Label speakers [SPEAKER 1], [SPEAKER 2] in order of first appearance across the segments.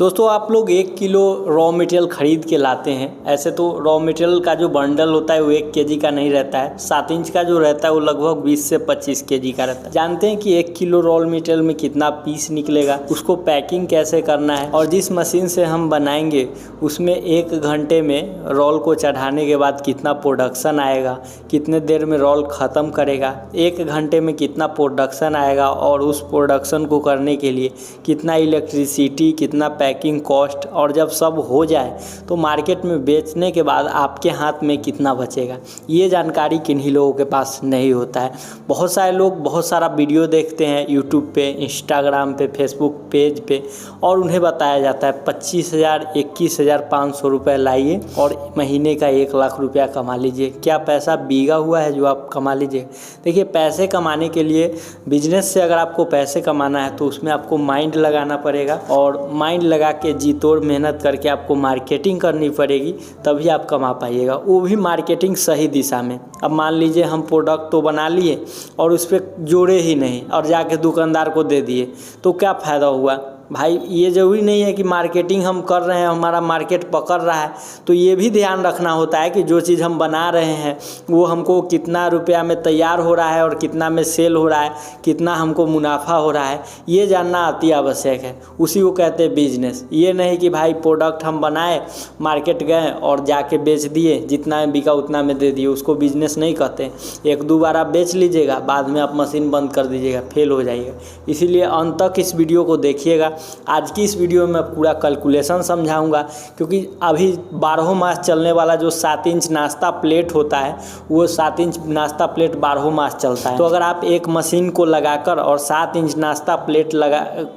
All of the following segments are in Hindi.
[SPEAKER 1] दोस्तों आप लोग 1 किलो रॉ मटेरियल ख़रीद के लाते हैं। ऐसे तो रॉ मटेरियल का जो बंडल होता है वो 1 केजी का नहीं रहता है। 7 इंच का जो रहता है वो लगभग 20 से 25 केजी का रहता है। जानते हैं कि 1 किलो रॉ मटेरियल में कितना पीस निकलेगा, उसको पैकिंग कैसे करना है और जिस मशीन से हम बनाएंगे उसमें 1 घंटे में रोल को चढ़ाने के बाद कितना प्रोडक्शन आएगा, कितने देर में रोल ख़त्म करेगा, 1 घंटे में कितना प्रोडक्शन आएगा और उस प्रोडक्शन को करने के लिए कितना इलेक्ट्रिसिटी, कितना पैकिंग कॉस्ट, और जब सब हो जाए तो मार्केट में बेचने के बाद आपके हाथ में कितना बचेगा, ये जानकारी किन्हीं लोगों के पास नहीं होता है। बहुत सारे लोग बहुत सारा वीडियो देखते हैं यूट्यूब पे, इंस्टाग्राम पे, फेसबुक पेज पे, और उन्हें बताया जाता है 25,000 21,500 रुपये लाइए और महीने का 1 लाख रुपया कमा लीजिए। क्या पैसा बीगा हुआ है जो आप कमा लीजिए? देखिए, पैसे कमाने के लिए, बिजनेस से अगर आपको पैसे कमाना है तो उसमें आपको माइंड लगाना पड़ेगा, और माइंड लगा के जी तोड़ मेहनत करके आपको मार्केटिंग करनी पड़ेगी, तभी आप कमा पाइएगा, वो भी मार्केटिंग सही दिशा में। अब मान लीजिए हम प्रोडक्ट तो बना लिए और उस पर जोड़े ही नहीं और जाके दुकानदार को दे दिए, तो क्या फ़ायदा हुआ भाई? ये ज़रूरी नहीं है कि मार्केटिंग हम कर रहे हैं हमारा मार्केट पकड़ रहा है, तो ये भी ध्यान रखना होता है कि जो चीज़ हम बना रहे हैं वो हमको कितना रुपया में तैयार हो रहा है और कितना में सेल हो रहा है, कितना हमको मुनाफा हो रहा है, ये जानना अति आवश्यक है। उसी को कहते हैं बिजनेस। ये नहीं कि भाई प्रोडक्ट हम बनाए, मार्केट गए और जाके बेच दिए, जितना में बिका उतना में दे दिए, उसको बिजनेस नहीं कहते। 1-2 बार आप बेच लीजिएगा, बाद में आप मशीन बंद कर दीजिएगा, फेल हो जाइएगा। इसीलिए अंत तक इस वीडियो को देखिएगा। आज की इस वीडियो में पूरा कैलकुलेशन समझाऊंगा, क्योंकि अभी 12 मास चलने वाला जो 7 इंच नाश्ता प्लेट होता है, वो 7 इंच नाश्ता प्लेट 12 मास चलता है। तो अगर आप एक मशीन को लगाकर और 7 इंच नाश्ता प्लेट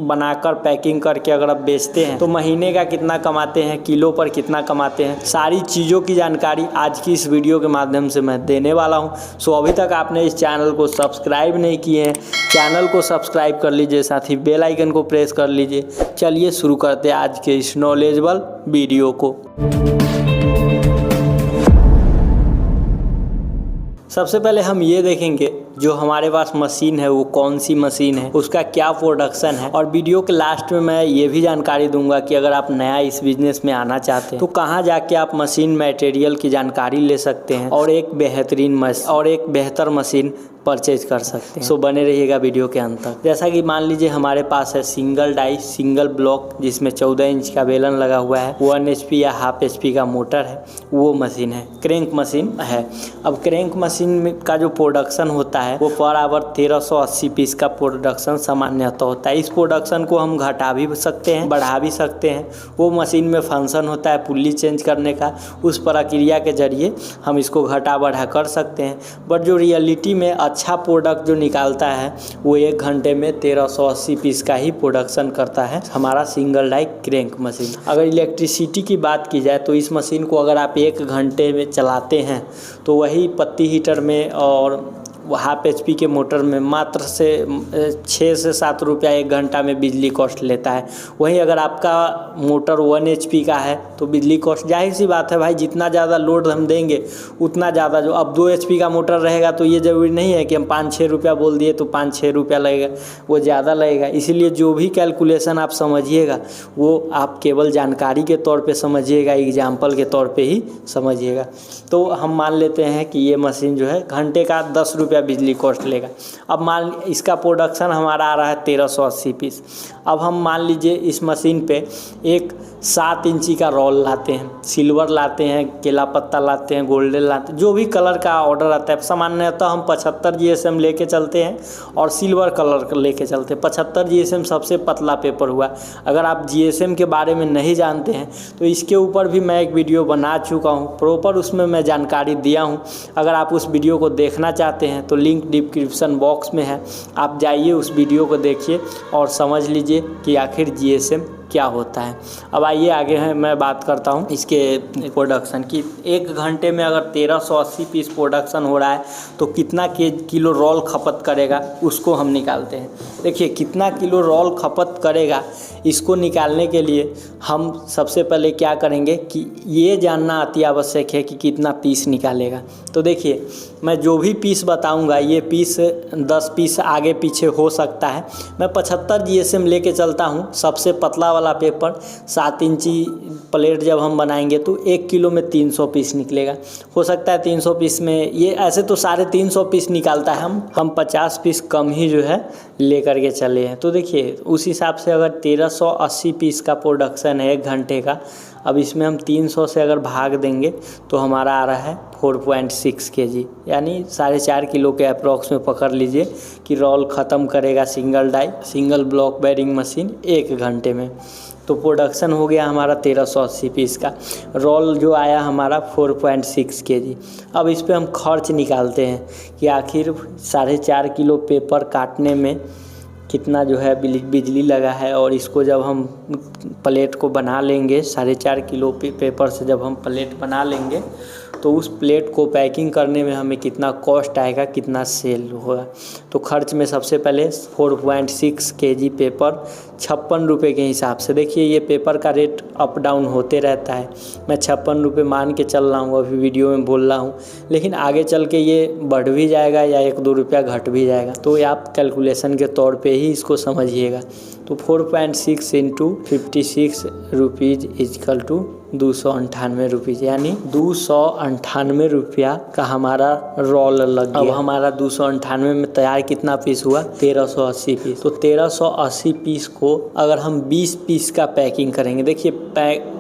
[SPEAKER 1] बनाकर पैकिंग करके अगर आप बेचते हैं तो महीने का कितना कमाते हैं, किलो पर कितना कमाते हैं, सारी चीज़ों की जानकारी आज की इस वीडियो के माध्यम से मैं देने वाला हूँ। सो अभी तक आपने इस चैनल को सब्सक्राइब नहीं किए हैं, चैनल को सब्सक्राइब कर लीजिए, साथ ही बेल आइकन को प्रेस कर लीजिए। चलिए शुरू करते हैं आज के इस नॉलेजेबल वीडियो को। सबसे पहले हम ये देखेंगे जो हमारे पास मशीन है वो कौन सी मशीन है, उसका क्या प्रोडक्शन है, और वीडियो के लास्ट में मैं ये भी जानकारी दूंगा कि अगर आप नया इस बिजनेस में आना चाहते हैं तो कहाँ जाके आप मशीन मटेरियल की जानकारी ले सकते हैं और एक बेहतर मशीन परचेज कर सकते हैं। सो बने रहिएगा वीडियो के अंत तक। जैसा कि मान लीजिए हमारे पास है सिंगल डाई सिंगल ब्लॉक, जिसमें 14 इंच का बेलन लगा हुआ है, 1 HP या हाफ HP का मोटर है, वो मशीन है, क्रैंक मशीन है। अब क्रैंक मशीन का जो प्रोडक्शन होता है वो पर आवर 1380 पीस का प्रोडक्शन सामान्यतः होता है। इस प्रोडक्शन को हम घटा भी सकते हैं, बढ़ा भी सकते हैं। वो मशीन में फंक्शन होता है पुल्ली चेंज करने का, उस प्रक्रिया के जरिए हम इसको घटा बढ़ा कर सकते हैं। बट जो रियलिटी में अच्छा प्रोडक्ट जो निकालता है वो 1 घंटे में 1380 पीस का ही प्रोडक्शन करता है हमारा सिंगल डाई क्रैंक मशीन। अगर इलेक्ट्रिसिटी की बात की जाए तो इस मशीन को अगर आप 1 घंटे में चलाते हैं तो वही पत्ती हीटर में और हाफ HP के मोटर में मात्र से 6 से 7 रुपया 1 घंटा में बिजली कॉस्ट लेता है। वहीं अगर आपका मोटर 1 HP का है तो बिजली कॉस्ट, जाहिर सी बात है भाई, जितना ज़्यादा लोड हम देंगे उतना ज़्यादा, जो अब 2 HP का मोटर रहेगा तो ये ज़रूरी नहीं है कि हम 5-6 रुपया बोल दिए तो 5-6 रुपया लगेगा, वो ज़्यादा लगेगा। इसीलिए जो भी कैलकुलेशन आप समझिएगा वो आप केवल जानकारी के तौर पे समझिएगा, एग्जाम्पल के तौर पे ही समझिएगा। तो हम मान लेते हैं कि ये मशीन जो है घंटे का 10 रुपया बिजली कॉस्ट लेगा। अब मान इसका प्रोडक्शन हमारा आ रहा है 1380 पीस। अब हम मान लीजिए इस मशीन पे एक 7 इंची का रोल लाते हैं, सिल्वर लाते हैं, केला पत्ता लाते हैं, गोल्डन लाते हैं, जो भी कलर का ऑर्डर आता है। सामान्यतः हम 75 GSM लेके चलते हैं और सिल्वर कलर लेके चलते हैं। 75 GSM सबसे पतला पेपर हुआ। अगर आप GSM के बारे में नहीं जानते हैं तो इसके ऊपर भी मैं एक वीडियो बना चुका हूँ, प्रॉपर उसमें मैं जानकारी दिया हूँ। अगर आप उस वीडियो को देखना चाहते हैं तो लिंक डिस्क्रिप्शन बॉक्स में है, आप जाइए उस वीडियो को देखिए और समझ लीजिए कि आखिर GSM क्या होता है। अब आइए आगे मैं बात करता हूँ इसके प्रोडक्शन की। 1 घंटे में अगर 1380 पीस प्रोडक्शन हो रहा है तो कितना किलो रोल खपत करेगा उसको हम निकालते हैं। देखिए कितना किलो रोल खपत करेगा, इसको निकालने के लिए हम सबसे पहले क्या करेंगे कि ये जानना अति आवश्यक है कि कितना पीस निकालेगा। तो देखिए मैं जो भी पीस बताऊंगा ये पीस 10 पीस आगे पीछे हो सकता है। मैं 75 GSM लेके चलता हूँ, सबसे पतला वाला पेपर 7 इंची प्लेट जब हम बनाएंगे तो 1 किलो में 300 पीस निकलेगा। हो सकता है 300 पीस में ये ऐसे तो 350 पीस निकालता है, हम 50 पीस कम ही जो है लेकर के चले हैं। तो देखिए उस हिसाब से अगर 1380 पीस का प्रोडक्शन है 1 घंटे का, अब इसमें हम 300 से अगर भाग देंगे तो हमारा आ रहा है 4.6 kg, यानी 4.5 किलो के अप्रॉक्स में पकड़ लीजिए कि रोल ख़त्म करेगा single die single block bearing machine 1 घंटे में। तो प्रोडक्शन हो गया हमारा 1380 पीस का, रोल जो आया हमारा 4.6 kg। अब इस पे हम खर्च निकालते हैं कि आखिर 4.5 किलो पेपर काटने में कितना जो है बिजली लगा है, और इसको जब हम प्लेट को बना लेंगे 4.5 किलो पेपर से जब हम प्लेट बना लेंगे तो उस प्लेट को पैकिंग करने में हमें कितना कॉस्ट आएगा, कितना सेल होगा। तो खर्च में सबसे पहले 4.6 kg पेपर 56 रुपये के हिसाब से, देखिए ये पेपर का रेट अप डाउन होते रहता है, मैं 56 रुपये मान के चल रहा हूँ, अभी वीडियो में बोल रहा हूँ, लेकिन आगे चल के ये बढ़ भी जाएगा या 1-2 रुपया घट भी जाएगा। तो ये आप कैलकुलेशन के तौर पे ही इसको समझिएगा। तो 4.6 into 56 rupees is equal to 298 rupees, यानी 298 रुपया का हमारा रोल लग गया। अब हमारा 298 में तैयार कितना पीस हुआ, 1380 पीस। तो 1380 पीस को अगर हम 20 पीस का पैकिंग करेंगे, देखिए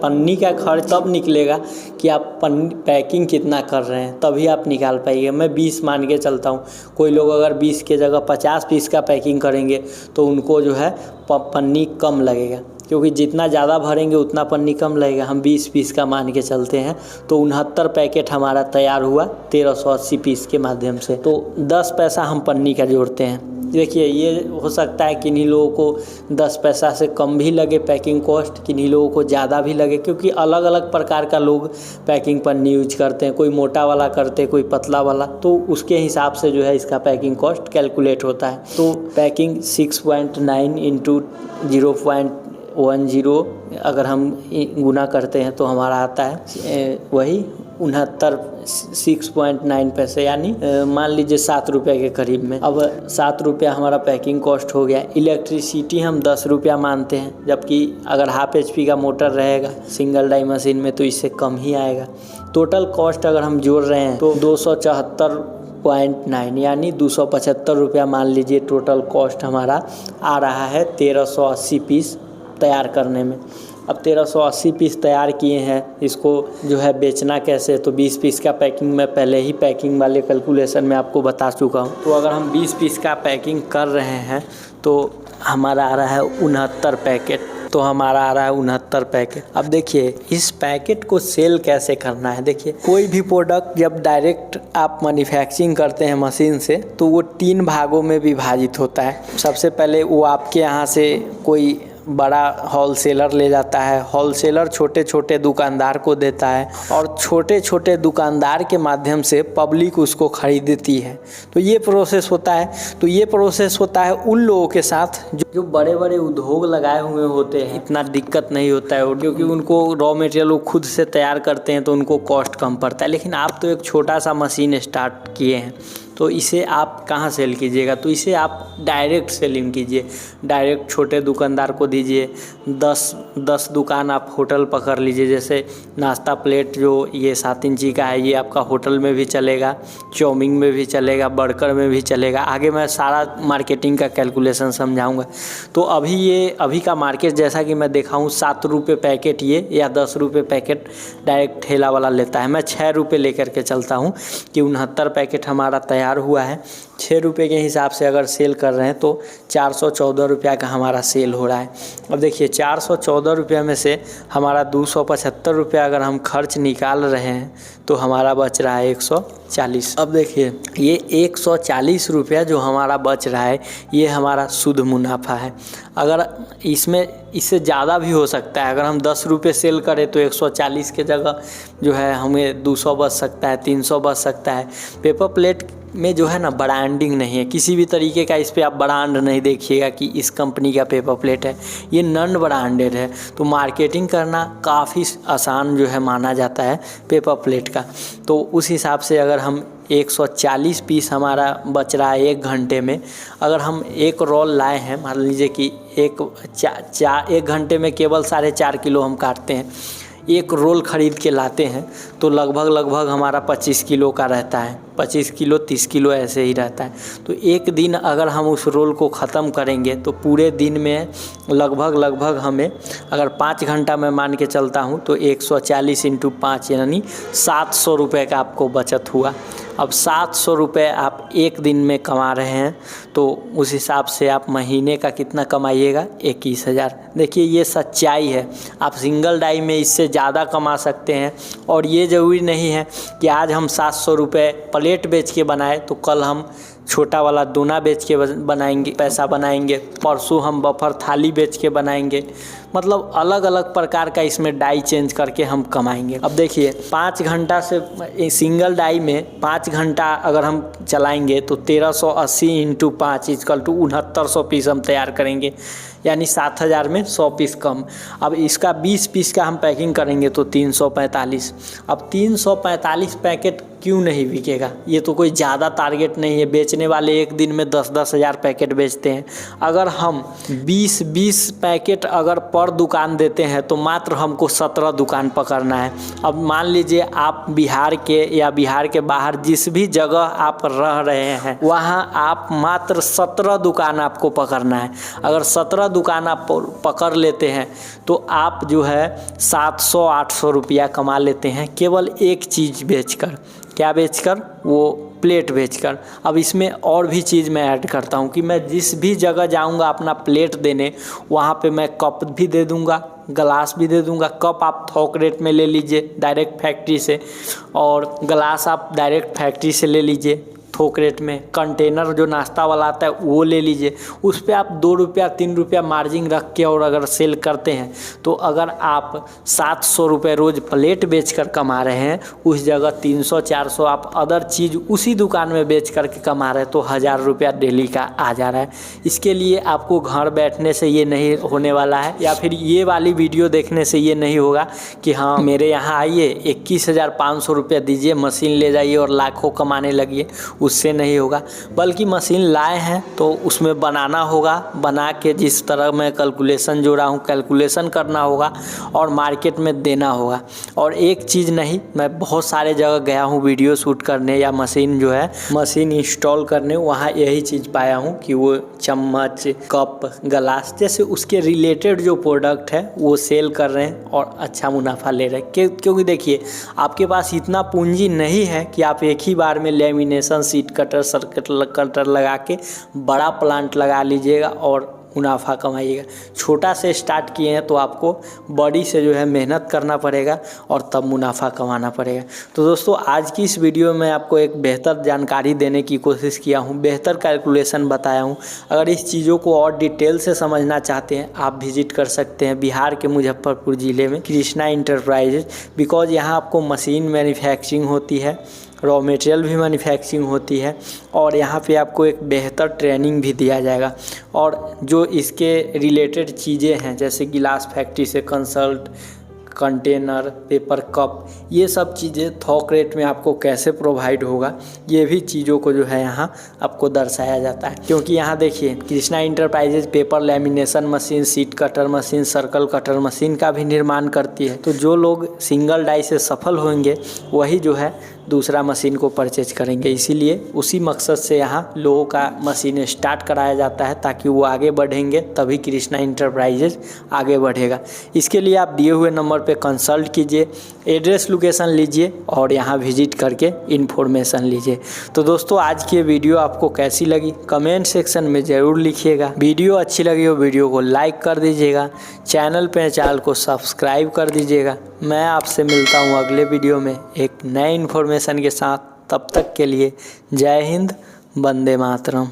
[SPEAKER 1] पन्नी का खर्च तब निकलेगा कि आप पैकिंग कितना कर रहे हैं, तभी आप निकाल पाइएगा। मैं 20 मान के चलता हूँ, कोई लोग अगर 20 के जगह 50 पीस का पैकिंग करेंगे तो उनको जो है पन्नी कम लगेगा, क्योंकि जितना ज़्यादा भरेंगे उतना पन्नी कम लगेगा। हम 20 पीस का मान के चलते हैं तो 69 पैकेट हमारा तैयार हुआ 1380 पीस के माध्यम से। तो 10 पैसा हम पन्नी का जोड़ते हैं। देखिए ये हो सकता है किन्हीं लोगों को 10 पैसा से कम भी लगे पैकिंग कॉस्ट, किन्हीं लोगों को ज़्यादा भी लगे, क्योंकि अलग अलग प्रकार का लोग पैकिंग पन्नी यूज करते हैं, कोई मोटा वाला करते हैं, कोई पतला वाला, तो उसके हिसाब से जो है इसका पैकिंग कॉस्ट कैलकुलेट होता है। तो पैकिंग 6.9 इंटू 0.10 अगर हम गुना करते हैं तो हमारा आता है वही 6.9 पैसे, यानी मान लीजिए 7 रुपये के करीब में। अब 7 रुपया हमारा पैकिंग कॉस्ट हो गया। इलेक्ट्रिसिटी हम 10 रुपया मानते हैं, जबकि अगर हाफ HP का मोटर रहेगा सिंगल डाई मशीन में तो इससे कम ही आएगा। टोटल कॉस्ट अगर हम जोड़ रहे हैं तो 274.9 यानी 275 रुपया मान लीजिए टोटल कॉस्ट हमारा आ रहा है 1380 पीस तैयार करने में। अब 1380 पीस तैयार किए हैं, इसको जो है बेचना कैसे, तो 20 पीस का पैकिंग मैं पहले ही पैकिंग वाले कैलकुलेशन में आपको बता चुका हूँ। तो अगर हम 20 पीस का पैकिंग कर रहे हैं तो हमारा आ रहा है 69 पैकेट। तो हमारा आ रहा है 69 पैकेट। अब देखिए इस पैकेट को सेल कैसे करना है। देखिए कोई भी प्रोडक्ट जब डायरेक्ट आप मैन्युफैक्चरिंग करते हैं मशीन से तो वो 3 भागों में विभाजित होता है। सबसे पहले वो आपके यहाँ से कोई बड़ा होलसेलर ले जाता है, होलसेलर छोटे छोटे दुकानदार को देता है और छोटे छोटे दुकानदार के माध्यम से पब्लिक उसको खरीदती है। तो ये प्रोसेस होता है उन लोगों के साथ जो बड़े बड़े उद्योग लगाए हुए होते हैं। इतना दिक्कत नहीं होता है क्योंकि उनको रॉ मटेरियल वो खुद से तैयार करते हैं तो उनको कॉस्ट कम पड़ता है। लेकिन आप तो एक छोटा सा मशीन स्टार्ट किए हैं तो इसे आप कहाँ सेल कीजिएगा, तो इसे आप डायरेक्ट सेलिंग कीजिए, डायरेक्ट छोटे दुकानदार को दीजिए। 10 दुकान आप होटल पकड़ लीजिए, जैसे नाश्ता प्लेट जो ये 7 इंची का है ये आपका होटल में भी चलेगा, चाउमीन में भी चलेगा, बर्गर में भी चलेगा। आगे मैं सारा मार्केटिंग का कैलकुलेशन समझाऊंगा। तो अभी का मार्केट जैसा कि मैं देखा हूँ 7 रुपये पैकेट ये या 10 रुपये पैकेट डायरेक्ट ठेला वाला लेता है। मैं 6 रुपये लेकर के चलता हूँ कि 69 पैकेट हमारा तैयार हुआ है। 6 रुपये के हिसाब से अगर सेल कर रहे हैं तो 414 रुपया का हमारा सेल हो रहा है। अब देखिए 414 रुपये में से हमारा 275 रुपया अगर हम खर्च निकाल रहे हैं तो हमारा बच रहा है 140। अब देखिए ये 140 रुपया जो हमारा बच रहा है ये हमारा शुद्ध मुनाफा है। अगर इससे ज़्यादा भी हो सकता है, अगर हम 10 रुपये सेल करें तो 140 के जगह जो है हमें 200 बच सकता है, 300 बच सकता है। पेपर प्लेट में जो है ना ब्रांडिंग नहीं है, किसी भी तरीके का इस पे आप ब्रांड नहीं देखिएगा कि इस कंपनी का पेपर प्लेट है, ये नॉन ब्रांडेड है। तो मार्केटिंग करना काफ़ी आसान जो है माना जाता है पेपर प्लेट का। तो उस हिसाब से अगर हम 140 पीस हमारा बच रहा है 1 घंटे में। अगर हम एक रोल लाए हैं, मान लीजिए कि एक घंटे में केवल 4.5 किलो हम काटते हैं, एक रोल ख़रीद के लाते हैं तो लगभग हमारा 25 किलो का रहता है, 25 किलो 30 किलो ऐसे ही रहता है। तो एक दिन अगर हम उस रोल को ख़त्म करेंगे तो पूरे दिन में लगभग हमें, अगर 5 घंटा मैं मान के चलता हूँ तो 140 × 5 यानी 700 रुपये का आपको बचत हुआ। अब 700 रुपये आप एक दिन में कमा रहे हैं तो उस हिसाब से आप महीने का कितना कमाइएगा, 21,000। देखिए ये सच्चाई है, आप सिंगल डाई में इससे ज़्यादा कमा सकते हैं। और ये ज़रूरी नहीं है कि आज हम 700 रुपये प्लेट बेच के बनाए तो कल हम छोटा वाला दोना बेच के बनाएंगे, पैसा बनाएंगे, परसों हम बफर थाली बेच के बनाएंगे। मतलब अलग अलग प्रकार का इसमें डाई चेंज करके हम कमाएंगे। अब देखिए 5 घंटा से सिंगल डाई में 5 घंटा अगर हम चलाएंगे तो 1380 × 5 = 6900 पीस हम तैयार करेंगे, यानी 7000 में 100 पीस कम। अब इसका 20 पीस का हम पैकिंग करेंगे तो 345। अब 345 पैकेट क्यों नहीं बिकेगा? ये तो कोई ज़्यादा टारगेट नहीं है, बेचने वाले एक दिन में 10-10 हज़ार पैकेट बेचते हैं। अगर हम 20-20 पैकेट अगर पर दुकान देते हैं तो मात्र हमको 17 दुकान पकड़ना है। अब मान लीजिए आप बिहार के या बिहार के बाहर जिस भी जगह आप रह रहे हैं वहाँ आप मात्र 17 दुकान आपको पकड़ना है। अगर 17 दुकान आप पकड़ लेते हैं तो आप जो है 700-800 रुपया कमा लेते हैं केवल एक चीज़ बेचकर। क्या बेचकर? वो प्लेट बेचकर। अब इसमें और भी चीज़ मैं ऐड करता हूँ कि मैं जिस भी जगह जाऊँगा अपना प्लेट देने, वहाँ पे मैं कप भी दे दूँगा, गिलास भी दे दूँगा। कप आप थोक रेट में ले लीजिए डायरेक्ट फैक्ट्री से, और गिलास आप डायरेक्ट फैक्ट्री से ले लीजिए थोक रेट में। कंटेनर जो नाश्ता वाला आता है वो ले लीजिए, उस पर आप 2 रुपया 3 रुपया मार्जिन रख के और अगर सेल करते हैं तो अगर आप 700 रुपये रोज़ प्लेट बेचकर कमा रहे हैं, उस जगह 300-400 आप अदर चीज़ उसी दुकान में बेच करके कमा रहे हैं तो 1000 रुपया डेली का आ जा रहा है। इसके लिए आपको घर बैठने से ये नहीं होने वाला है, या फिर ये वाली वीडियो देखने से ये नहीं होगा कि हाँ मेरे यहाँ आइए 21,500 रुपया दीजिए, मशीन ले जाइए और लाखों कमाने लगिए। उससे नहीं होगा, बल्कि मशीन लाए हैं तो उसमें बनाना होगा, बना के जिस तरह मैं कैलकुलेशन जो रहा हूँ कैलकुलेशन करना होगा और मार्केट में देना होगा। और एक चीज़ नहीं, मैं बहुत सारे जगह गया हूँ वीडियो शूट करने या मशीन जो है मशीन इंस्टॉल करने, वहाँ यही चीज़ पाया हूँ कि वो चम्मच, कप, गिलास जैसे उसके रिलेटेड जो प्रोडक्ट है वो सेल कर रहे हैं और अच्छा मुनाफा ले रहे हैं। क्योंकि देखिए आपके पास इतना पूंजी नहीं है कि आप एक ही बार में lamination, seat cutter, circuit cutter लगा के बड़ा प्लांट लगा लीजिएगा और मुनाफा कमाइएगा। छोटा से स्टार्ट किए हैं तो आपको बड़ी से जो है मेहनत करना पड़ेगा और तब मुनाफा कमाना पड़ेगा। तो दोस्तों आज की इस वीडियो में आपको एक बेहतर जानकारी देने की कोशिश किया हूँ, बेहतर कैलकुलेशन बताया हूँ। अगर इस चीज़ों को और डिटेल से समझना चाहते हैं आप विजिट कर सकते हैं बिहार के मुजफ्फरपुर ज़िले में कृष्णा इंटरप्राइजेज, बिकॉज यहाँ आपको मशीन मैन्युफैक्चरिंग होती है, रॉ मटेरियल भी मैन्युफैक्चरिंग होती है और यहाँ पे आपको एक बेहतर ट्रेनिंग भी दिया जाएगा। और जो इसके रिलेटेड चीज़ें हैं जैसे गिलास फैक्ट्री से कंसल्ट, कंटेनर, पेपर कप, ये सब चीज़ें थोक रेट में आपको कैसे प्रोवाइड होगा, ये भी चीज़ों को जो है यहाँ आपको दर्शाया जाता है। क्योंकि यहाँ देखिए Krishna enterprises paper lamination machine, seat cutter machine, circle cutter machine का भी निर्माण करती है। तो जो लोग सिंगल डाई से सफल होंगे वही जो है दूसरा मशीन को परचेज करेंगे। इसीलिए उसी मकसद से यहाँ लोगों का मशीन स्टार्ट कराया जाता है ताकि वो आगे बढ़ेंगे, तभी कृष्णा इंटरप्राइजेज आगे बढ़ेगा। इसके लिए आप दिए हुए नंबर पे कंसल्ट कीजिए, एड्रेस लोकेशन लीजिए और यहाँ विजिट करके इन्फॉर्मेशन लीजिए। तो दोस्तों आज की वीडियो आपको कैसी लगी कमेंट सेक्शन में ज़रूर लिखिएगा। वीडियो अच्छी लगी हो वीडियो को लाइक कर दीजिएगा, चैनल को सब्सक्राइब कर दीजिएगा। मैं आपसे मिलता हूँ अगले वीडियो में एक नए इन्फॉर्मेशन के साथ। तब तक के लिए जय हिंद, वंदे मातरम।